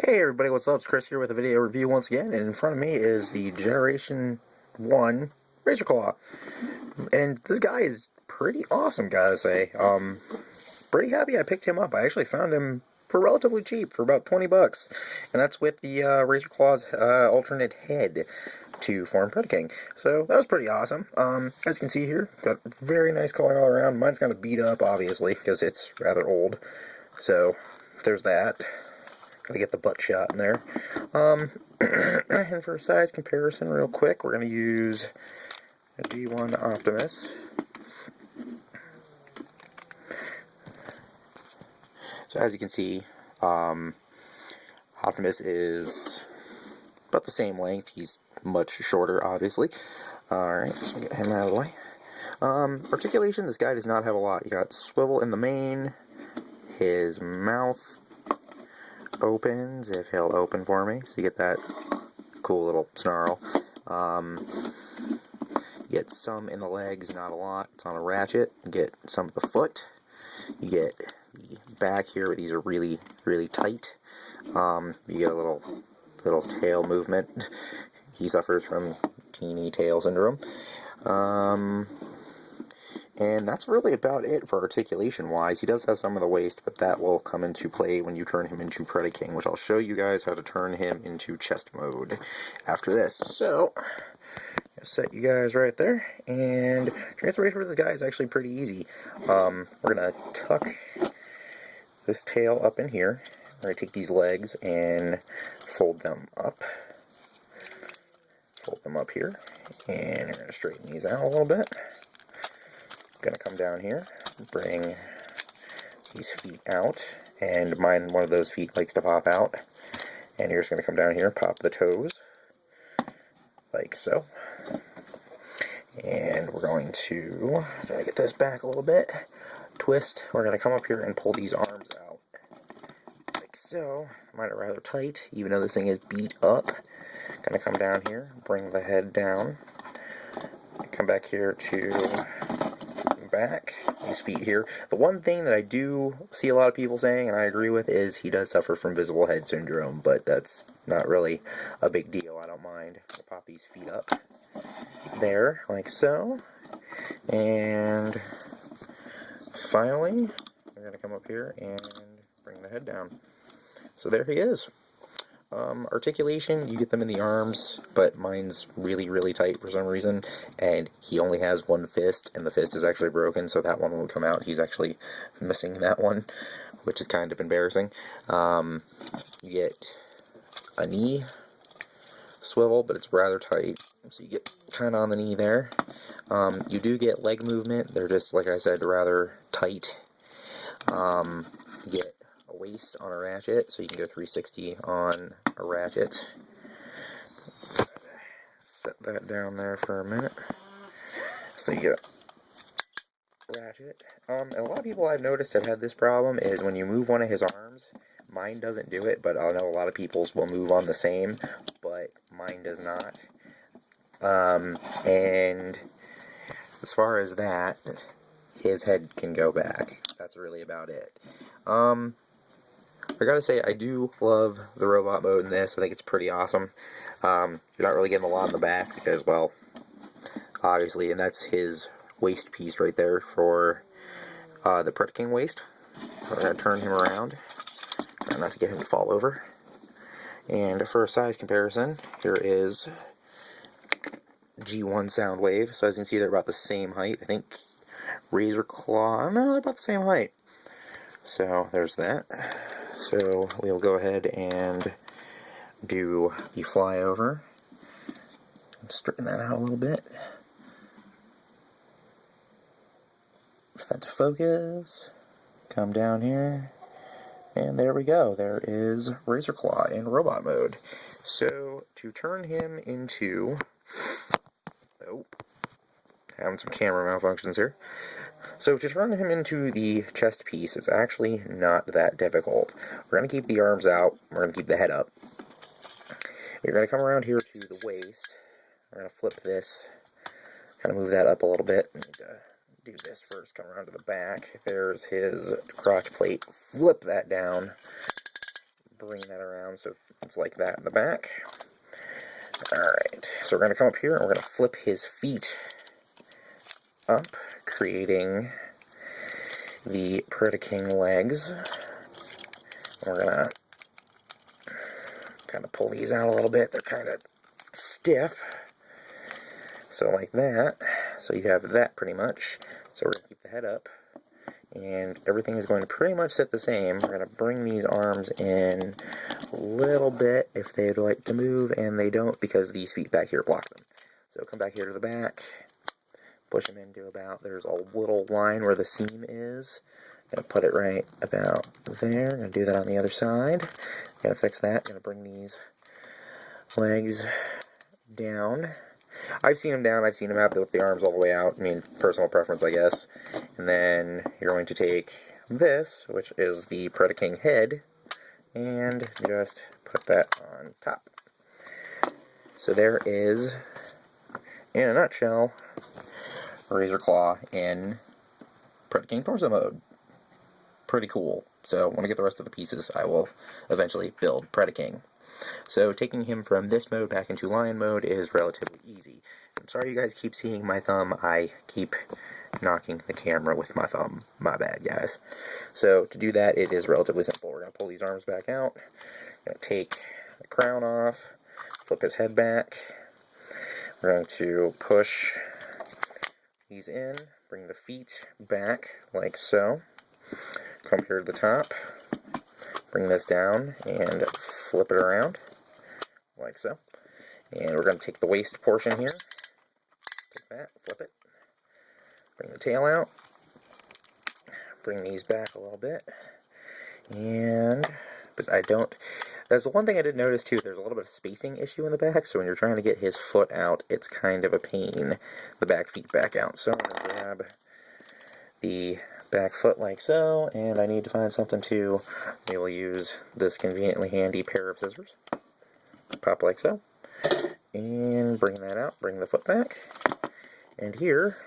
Hey everybody, what's up? It's Chris here with a video review once again, and in front of me is the Generation 1 Razor Claw. And this guy is pretty awesome, gotta say. Pretty happy I picked him up. I actually found him for relatively cheap, for about 20 bucks. And that's with the Razor Claw's alternate head to form Predaking. So that was pretty awesome. As you can see here, got very nice coloring all around. Mine's kind of beat up, obviously, because it's rather old. So there's that. Gotta get the butt shot in there. And for size comparison, real quick, we're gonna use a G1 Optimus. So as you can see, Optimus is about the same length. He's much shorter, obviously. Alright, so get him out of the way. Articulation, this guy does not have a lot. You got swivel in the mane, his mouth opens, if he'll open for me, so you get that cool little snarl. You get some in the legs, not a lot. It's on a ratchet. You get some of the foot. You get the back here, where these are really, really tight. You get a little tail movement. He suffers from teeny tail syndrome. And that's really about it for articulation-wise. He does have some of the waist, but that will come into play when you turn him into Predaking, which I'll show you guys how to turn him into chest mode after this. So, I'll set you guys right there, and transformation for this guy is actually pretty easy. We're going to tuck this tail up in here. We're going to take these legs and fold them up. Fold them up here, and we're going to straighten these out a little bit. Gonna come down here, bring these feet out, and one of those feet likes to pop out, and you're just gonna come down here, pop the toes, like so, and we're going to try to get this back a little bit, twist, we're gonna come up here and pull these arms out, like so. Mine are rather tight, even though this thing is beat up. Gonna come down here, bring the head down, come back here to back, these feet here. The one thing that I do see a lot of people saying, and I agree with, is he does suffer from visible head syndrome, but that's not really a big deal. I don't mind. I'll pop these feet up there, like so. And finally, we're going to come up here and bring the head down. So there he is. Articulation, you get them in the arms, but mine's really, really tight for some reason, and he only has one fist, and the fist is actually broken, so that one won't come out. He's actually missing that one, which is kind of embarrassing. You get a knee swivel, but it's rather tight, so you get kind of on the knee there. You do get leg movement. They're just, like I said, rather tight. You get a waist on a ratchet, so you can go 360 on a ratchet. Set that down there for a minute. So you get a ratchet. And a lot of people I've noticed have had this problem is when you move one of his arms, mine doesn't do it, but I know a lot of people's will move on the same, but mine does not. And as far as that, his head can go back. That's really about it. I gotta say, I do love the robot mode in this. I think it's pretty awesome. You're not really getting a lot in the back because, well, obviously, and that's his waist piece right there for the Predaking waist. We're going to turn him around. Try not to get him to fall over. And for a size comparison, here is G1 Soundwave. So as you can see, they're about the same height. I think Razor Claw, no, they're about the same height. So there's that. So we'll go ahead and do the flyover. Straighten that out a little bit. For that to focus. Come down here. And there we go. There is Razor Claw in robot mode. So to turn him into... Oh, having some camera malfunctions here. So to turn him into the chest piece, it's actually not that difficult. We're going to keep the arms out. We're going to keep the head up. You're going to come around here to the waist. We're going to flip this. Kind of move that up a little bit. I need to do this first. Come around to the back. There's his crotch plate. Flip that down. bring that around so it's like that in the back. Alright, so we're going to come up here and we're going to flip his feet up, creating the Predaking legs. We're going to kind of pull these out a little bit. They're kind of stiff. So like that. So you have that pretty much. So we're going to keep the head up. And everything is going to pretty much sit the same. We're going to bring these arms in a little bit if they'd like to move, and they don't because these feet back here block them. So come back here to the back, push them into about, there's a little line where the seam is. I'm going to put it right about there. I'm going to do that on the other side. I'm going to fix that. I'm going to bring these legs down. I've seen them down, I've seen them up with the arms all the way out. I mean, personal preference, I guess. And then you're going to take this, which is the Predaking head, and just put that on top. So there is, in a nutshell, Razor Claw in Predaking torso mode. Pretty cool. So when I get the rest of the pieces, I will eventually build Predaking. So taking him from this mode back into lion mode is relatively easy. I'm sorry you guys keep seeing my thumb. I keep knocking the camera with my thumb. My bad, guys. So to do that, it is relatively simple. We're going to pull these arms back out. We're going to take the crown off, flip his head back. We're going to push these in, bring the feet back like so. Come here to the top. Bring this down and flip it around, like so. And we're going to take the waist portion here, take that, flip it, bring the tail out, bring these back a little bit, and, because that's the one thing I did notice too, there's a little bit of spacing issue in the back, so when you're trying to get his foot out, it's kind of a pain, the back feet back out. So I'm going to grab the back foot like so, and I need to find something to, we will use this conveniently handy pair of scissors. Pop like so, and bring that out, bring the foot back, and here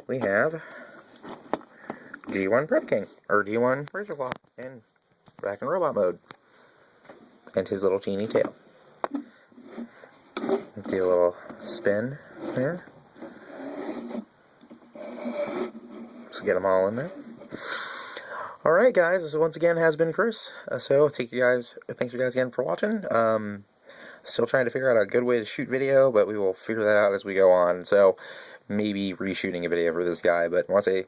we have G1 Predaking, or G1 Razor Claw, in back in robot mode, and his little teeny tail. Do a little spin there. So get them all in there. Alright guys, this once again has been Chris. So thanks you guys again for watching. Still trying to figure out a good way to shoot video, but we will figure that out as we go on. So maybe reshooting a video for this guy, but I want to say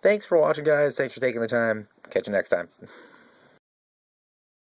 thanks for watching guys, thanks for taking the time. Catch you next time.